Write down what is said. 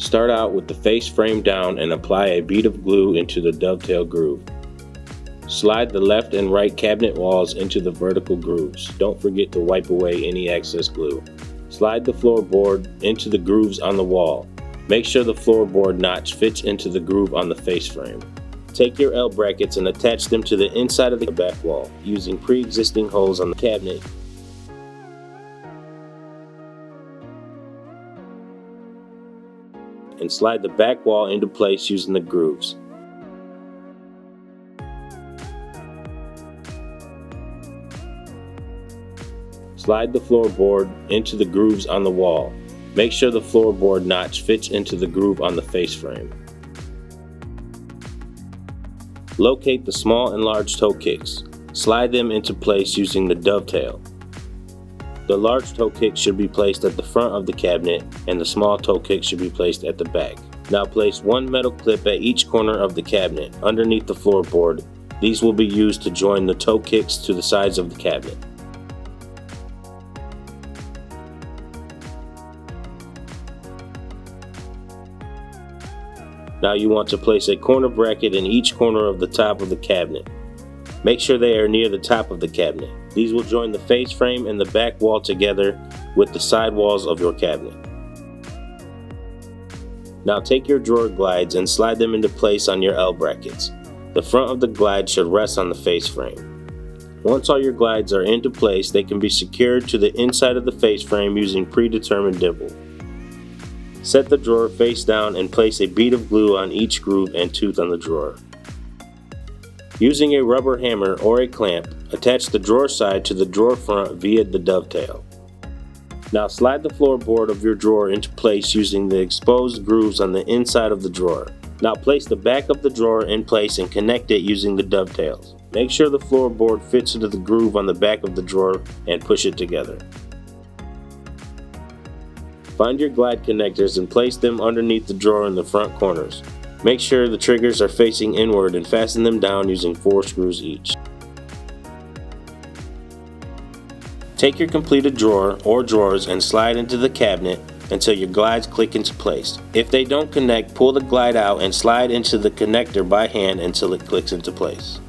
Start out with the face frame down and apply a bead of glue into the dovetail groove. Slide the left and right cabinet walls into the vertical grooves. Don't forget to wipe away any excess glue. Slide the floorboard into the grooves on the wall. Make sure the floorboard notch fits into the groove on the face frame. Take your L brackets and attach them to the inside of the back wall using pre-existing holes on the cabinet. And slide the back wall into place using the grooves. Slide the floorboard into the grooves on the wall. Make sure the floorboard notch fits into the groove on the face frame. Locate the small and large toe kicks. Slide them into place using the dovetail. The large toe kick should be placed at the front of the cabinet and the small toe kick should be placed at the back. Now place one metal clip at each corner of the cabinet underneath the floorboard. These will be used to join the toe kicks to the sides of the cabinet. Now you want to place a corner bracket in each corner of the top of the cabinet. Make sure they are near the top of the cabinet. These will join the face frame and the back wall together with the side walls of your cabinet. Now take your drawer glides and slide them into place on your L brackets. The front of the glide should rest on the face frame. Once all your glides are into place, they can be secured to the inside of the face frame using predetermined dibble. Set the drawer face down and place a bead of glue on each groove and tooth on the drawer. Using a rubber hammer or a clamp, attach the drawer side to the drawer front via the dovetail. Now slide the floorboard of your drawer into place using the exposed grooves on the inside of the drawer. Now place the back of the drawer in place and connect it using the dovetails. Make sure the floorboard fits into the groove on the back of the drawer and push it together. Find your glide connectors and place them underneath the drawer in the front corners. Make sure the triggers are facing inward and fasten them down using 4 screws each. Take your completed drawer or drawers and slide into the cabinet until your glides click into place. If they don't connect, pull the glide out and slide into the connector by hand until it clicks into place.